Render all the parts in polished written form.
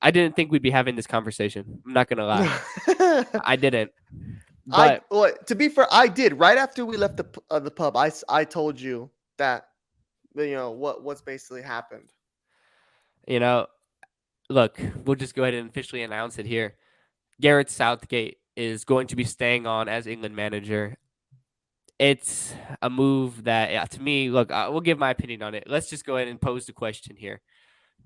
I didn't think we'd be having this conversation. I'm not gonna lie. I didn't. I But well, to be fair, I did right after we left the pub. I told you that what's basically happened. you know, look, we'll just go ahead and officially announce it here. Gareth Southgate is going to be staying on as England manager. It's a move that, yeah, to me, look, we'll give my opinion on it. Let's just go ahead and pose the question here.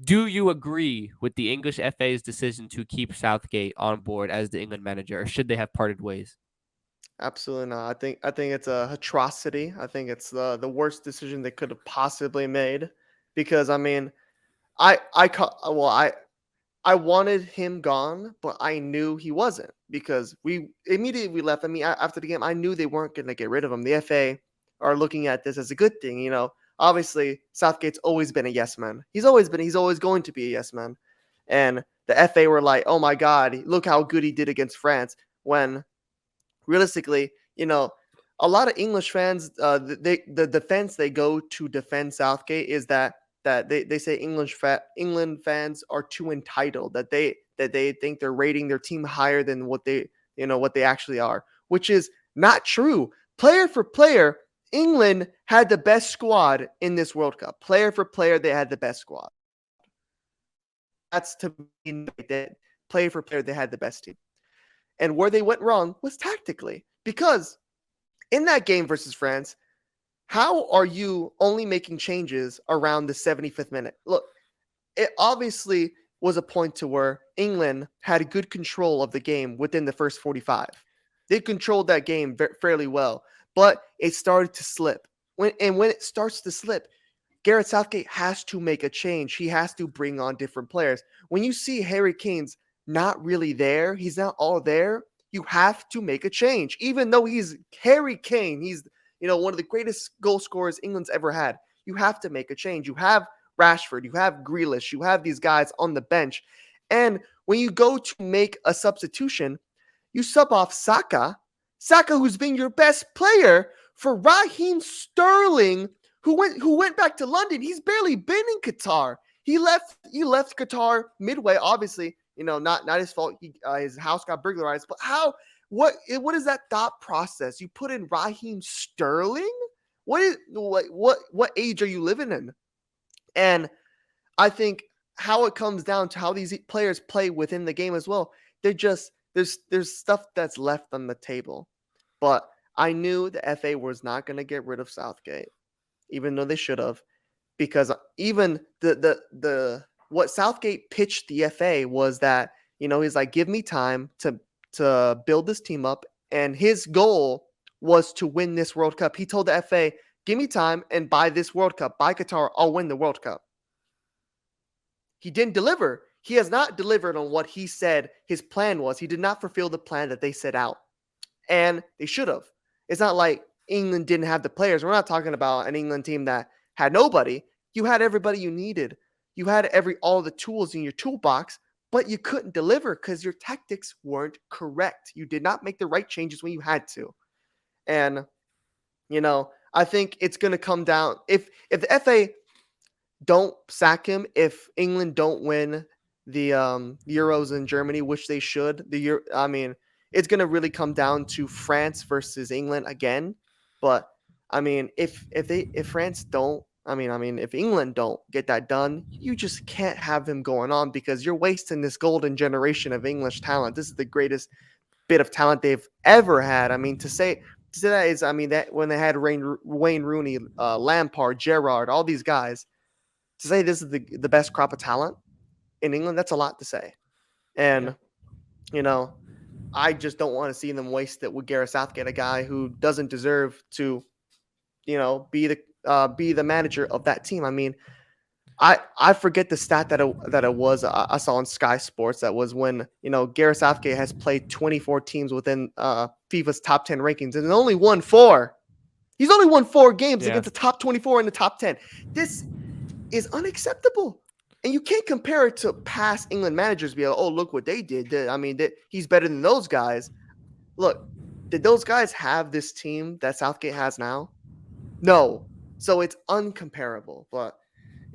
Do you agree with the English FA's decision to keep Southgate on board as the England manager, or should they have parted ways? Absolutely not. I think it's a atrocity. I think it's the worst decision they could have possibly made, because I mean, well, I wanted him gone, but I knew he wasn't, because we immediately left. I mean, after the game, I knew they weren't going to get rid of him. The FA are looking at this as a good thing. Obviously Southgate's always been a yes man. He's always going to be a yes man. And the FA were like, oh my God, look how good he did against France. When realistically, a lot of English fans, the defense they go to defend Southgate is that they say England fans are too entitled, that they think they're rating their team higher than what they actually are, which is not true. Player for player, England had the best squad in this World Cup. Player for player, they had the best squad. That's to me that player for player, they had the best team. And where they went wrong was tactically, because in that game versus France, how are you only making changes around the 75th minute? Look, it obviously was a point to where England had good control of the game within the first 45. They controlled that game fairly well, but it started to slip. When it starts to slip, Gareth Southgate has to make a change. He has to bring on different players. When you see Harry Kane's not really there, he's not all there, you have to make a change. Even though he's Harry Kane, he's one of the greatest goal scorers England's ever had. You have to make a change. You have Rashford, you have Grealish, you have these guys on the bench. And when you go to make a substitution, you sub off Saka, who's been your best player, for Raheem Sterling, who went back to London. He's barely been in Qatar. He left Qatar midway. Obviously, not his fault. His house got burglarized. But how? What is that thought process? You put in Raheem Sterling? What age are you living in? And I think how it comes down to how these players play within the game as well. They're just there's stuff that's left on the table. But I knew the FA was not going to get rid of Southgate, even though they should have, because even the what Southgate pitched the FA was that he's like, give me time to build this team up, and his goal was to win this World Cup. He told the FA, give me time, and by this World Cup, by Qatar, I'll win the World Cup. He didn't deliver. He has not delivered on what he said his plan was. He did not fulfill the plan that they set out, and they should have. It's not like England didn't have the players. We're not talking about an England team that had nobody. You had everybody you needed. You had all the tools in your toolbox, but you couldn't deliver because your tactics weren't correct. You did not make the right changes when you had to. And I think it's going to come down, if the FA don't sack him, if England don't win the Euros in Germany, which they should. It's going to really come down to France versus England again. But I mean, if France don't, if England don't get that done, you just can't have him going on, because you're wasting this golden generation of English talent. This is the greatest bit of talent they've ever had. I mean, to say that is, that when they had Wayne Rooney, Lampard, Gerrard, all these guys, to say this is the best crop of talent in England, that's a lot to say. And, Yeah. I just don't want to see them waste it with Gareth Southgate, a guy who doesn't deserve to, be the manager of that team. I mean, I forget the stat that it was. I saw on Sky Sports, that was when Gareth Southgate has played 24 teams within FIFA's top 10 rankings and only won 4. He's only won 4 games Yeah. against the top 24 in the top 10. This is unacceptable. And you can't compare it to past England managers. Be like, oh, look what they did. He's better than those guys. Look, did those guys have this team that Southgate has now? No. So it's uncomparable. But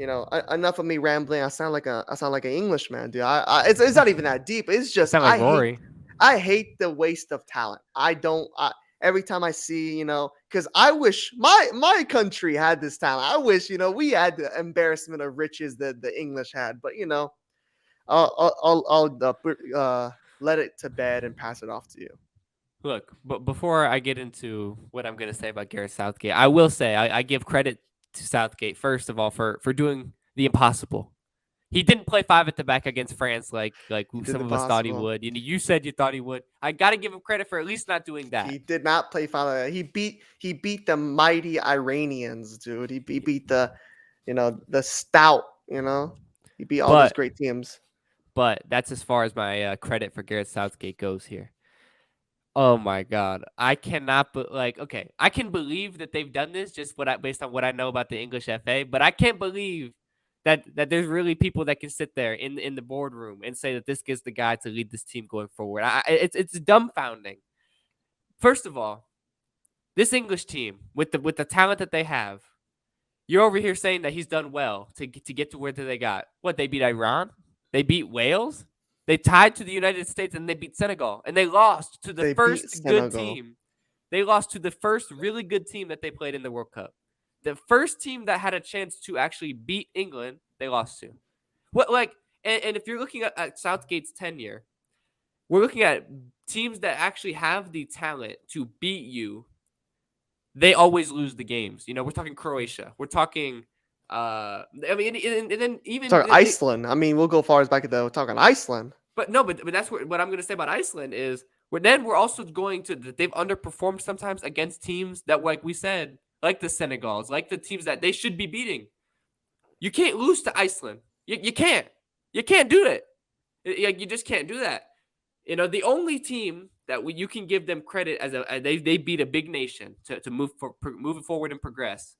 enough of me rambling. I sound like an Englishman, dude. It's not even that deep. It's You just sound like Rory. I hate the waste of talent. I don't. Every time I see, because I wish my country had this talent. I wish, we had the embarrassment of riches that the English had. But I'll let it to bed and pass it off to you. Look, but before I get into what I'm going to say about Gareth Southgate, I will say I give credit to Southgate first of all for doing the impossible. He didn't play five at the back against France like He did some the of us thought he possible. would. You said you thought he would. I got to give him credit for at least not doing that. He did not play final. He beat the mighty Iranians, dude. He beat the stout. He beat all those But great teams. that's as far as my credit for Gareth Southgate goes here. Oh my god, I cannot. But okay, I can believe that they've done this just based on what I know about the English FA. But I can't believe that there's really people that can sit there in the boardroom and say that this gives the guy to lead this team going forward. It's dumbfounding. First of all, this English team with the talent that they have, you're over here saying that he's done well to get to where they got. What, they beat Iran? They beat Wales? They tied to the United States and they beat Senegal. And they lost to the They beat first good Senegal. team. They lost to the first really good team that they played in the World Cup. The first team that had a chance to actually beat England, they lost to. What and if you're looking at Southgate's tenure, we're looking at teams that actually have the talent to beat you. They always lose the games. We're talking Croatia. We're talking I mean, and then even Talking Iceland. I mean, we'll go far as back at the. We're talking Iceland. but no, but that's what I'm going to say about Iceland is we're also going to they've underperformed sometimes against teams that, like we said, like the Senegals, like the teams that they should be beating. You can't lose to Iceland. You can't. You can't do it. You just can't do that. The only team that you can give them credit as they beat a big nation to move forward and progress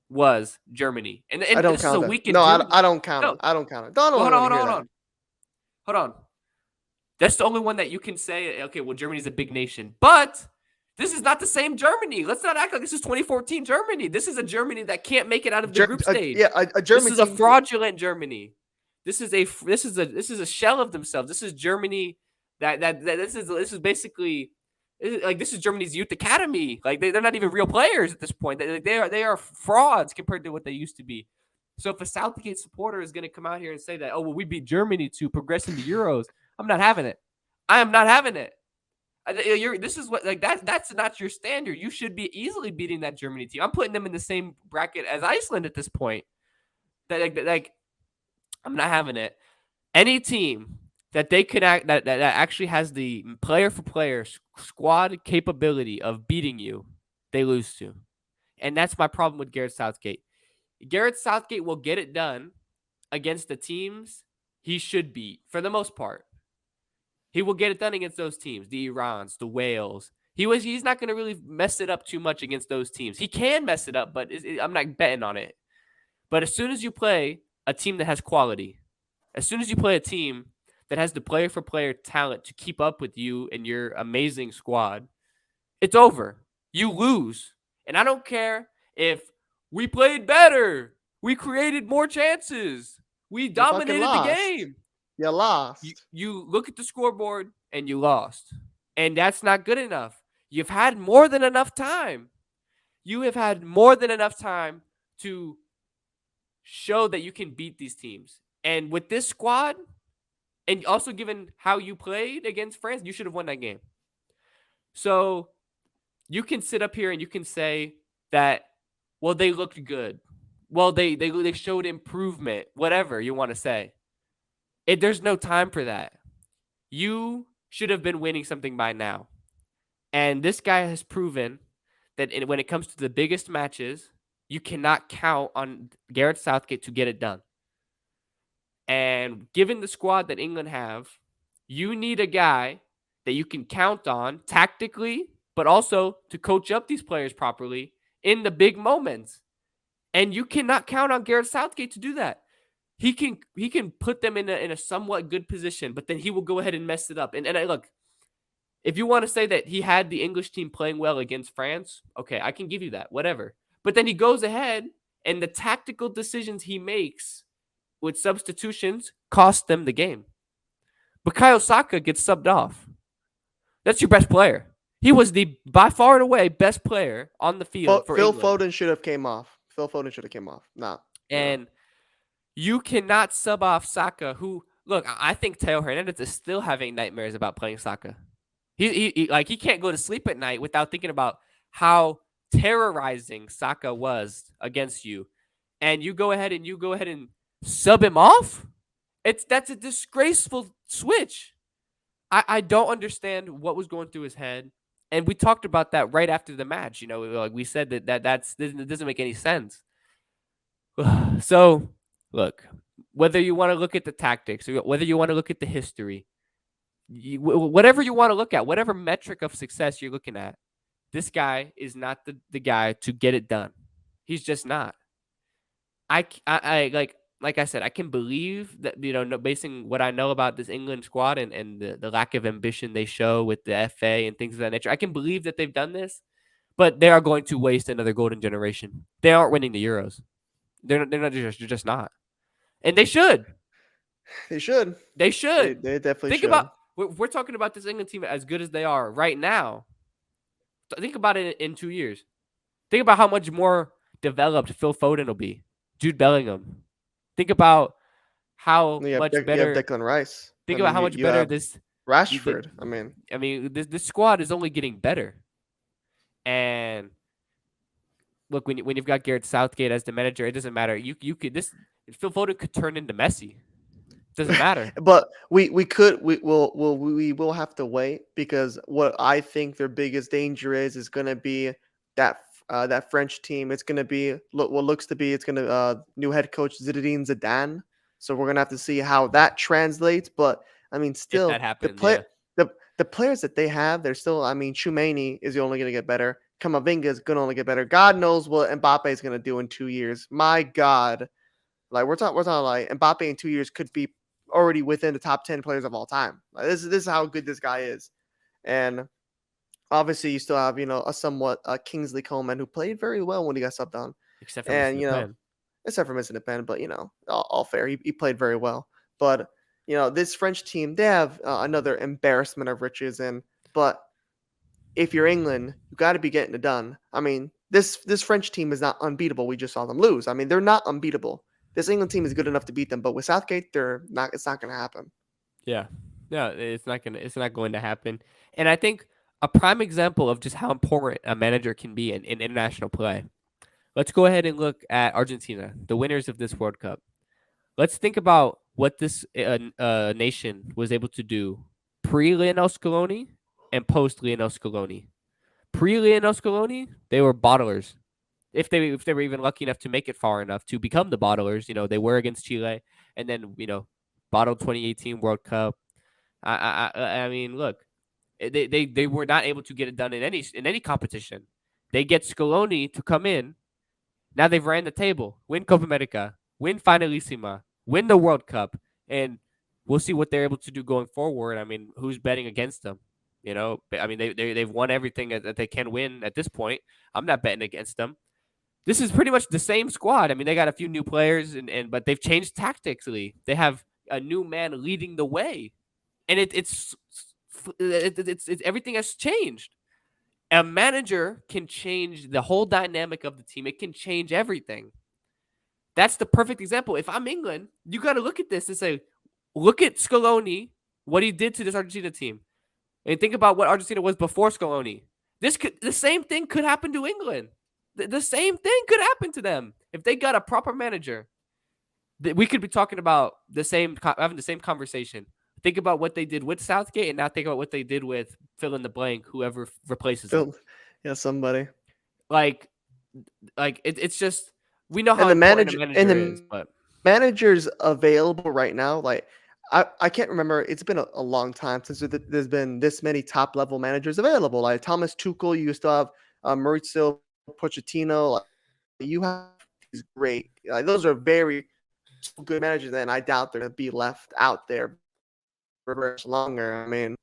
was Germany, and I don't this is a count it. weakened No, I, Germany. I don't count it. No, I don't count it. Don't well, want to hear that. hold on. That's the only one that you can say, okay, well, Germany's a big nation. But this is not the same Germany. Let's not act like this is 2014 Germany. This is a Germany that can't make it out of the group stage. Yeah, a This German is a team. fraudulent Germany. This is a shell of themselves. This is Germany that this is basically this is Germany's youth academy. Like they're not even real players at this point. They are frauds compared to what they used to be. So if a Southgate supporter is going to come out here and say that, oh well, we beat Germany to progress into Euros, I'm not having it. I am not having it. This is what that's not your standard. You should be easily beating that Germany team. I'm putting them in the same bracket as Iceland at this point. I'm not having it. Any team that they could that actually has the player for player squad capability of beating you, they lose to. And that's my problem with Gareth Southgate. Gareth Southgate will get it done against the teams he should beat for the most part. He will get it done against those teams, the Irans, the Wales. He's not going to really mess it up too much against those teams. He can mess it up, but I'm not betting on it. But as soon as you play a team that has quality, as soon as you play a team that has the player for player talent to keep up with you and your amazing squad, it's over. You lose. And I don't care if we played better, we created more chances, we You fucking dominated the lost. game. You lost. You look at the scoreboard and you lost. And that's not good enough. You've had more than enough time. You have had more than enough time to show that you can beat these teams. And with this squad, and also given how you played against France, you should have won that game. So you can sit up here and you can say that, well, they looked good. Well, they showed improvement, whatever you want to say. There's no time for that. You should have been winning something by now. And this guy has proven that when it comes to the biggest matches, you cannot count on Gareth Southgate to get it done. And given the squad that England have, you need a guy that you can count on tactically, but also to coach up these players properly in the big moments. And you cannot count on Gareth Southgate to do that. He can put them in a somewhat good position, but then he will go ahead and mess it up. And look, if you want to say that he had the English team playing well against France, okay, I can give you that, whatever. But then he goes ahead And the tactical decisions he makes with substitutions cost them the game. Bukayo Saka gets subbed off. That's your best player. He was the by far and away best player on the field for Phil England. Foden should have came off. Phil Foden should have came off. Nah, And you cannot sub off Saka, who, look, I think Teo Hernandez is still having nightmares about playing Saka. He can't go to sleep at night without thinking about how terrorizing Saka was against you. And you go ahead and sub him off? That's a disgraceful switch. I don't understand what was going through his head. And we talked about that right after the match. Like we said that doesn't make any sense. So, look, whether you want to look at the tactics or whether you want to look at the history, whatever you want to look at, whatever metric of success you're looking at, this guy is not the guy to get it done. He's just not. I like I said, I can believe that, basing what I know about this England squad and the lack of ambition they show with the FA and things of that nature. I can believe that they've done this, but they are going to waste another golden generation. They aren't winning the Euros. They're just not. And they should. they should. They should. They definitely Think should. about we're talking about this England team as good as they are right now. Think about it in 2 years. Think about how much more developed Phil Foden will be. Jude Bellingham. Think about how much You better. have Declan Rice. Think about how much you better have this. Rashford. This squad is only getting better. And look, when you've got Gareth Southgate as the manager, it doesn't matter. You could Phil Foden could turn into Messi. It doesn't matter. But we will have to wait, because what I think their biggest danger is going to be that French team. It's going to be what looks to be, it's going to new head coach Zinedine Zidane. So we're going to have to see how that translates. But I mean, still, if that happens, yeah. the players that they have, they're still. I mean, Tchouameni is only going to get better. Camavinga is going to only get better. God knows what Mbappe is going to do in 2 years. My God, like we're talking like Mbappe in 2 years could be already within the top 10 players of all time. Like, this is how good this guy is. And obviously you still have, a somewhat Kingsley Coman, who played very well when he got subbed on. Except for missing the pen. Except for missing the pen, but all fair. He played very well. But this French team, they have another embarrassment of riches. But if you're England, you got to be getting it done. I mean, this French team is not unbeatable. We just saw them lose. I mean, they're not unbeatable. This England team is good enough to beat them, but with Southgate, it's not going to happen. Yeah. No, it's not going to happen. And I think a prime example of just how important a manager can be in international play. Let's go ahead and look at Argentina, the winners of this World Cup. Let's think about what this nation was able to do pre-Lionel Scaloni and post-Lionel Scaloni. Pre-Lionel Scaloni, they were bottlers. If they were even lucky enough to make it far enough to become the bottlers, they were against Chile, and then bottled 2018 World Cup. I mean, look, they were not able to get it done in any competition. They get Scaloni to come in. Now they've ran the table, win Copa America, win Finalissima, win the World Cup, and we'll see what they're able to do going forward. I mean, who's betting against them? I mean, they've won everything that they can win at this point. I'm not betting against them. This is pretty much the same squad. I mean, they got a few new players, but they've changed tactically. They have a new man leading the way, and it's everything has changed. A manager can change the whole dynamic of the team. It can change everything. That's the perfect example. If I'm England, you got to look at this and say, look at Scaloni, what he did to this Argentina team, and think about what Argentina was before Scaloni. The same thing could happen to England. The same thing could happen to them if they got a proper manager. We could be talking about having the same conversation. Think about what they did with Southgate, and now think about what they did with fill in the blank, whoever replaces him. Yeah, somebody. It's just, we know how and the important manager a manager is, but managers available right now, like I can't remember. It's been a long time since there's been this many top level managers available. Like Thomas Tuchel, you still have Maurizio Pochettino. Like, you have these great. Those are very good managers, and I doubt they're going to be left out there for much longer. I mean,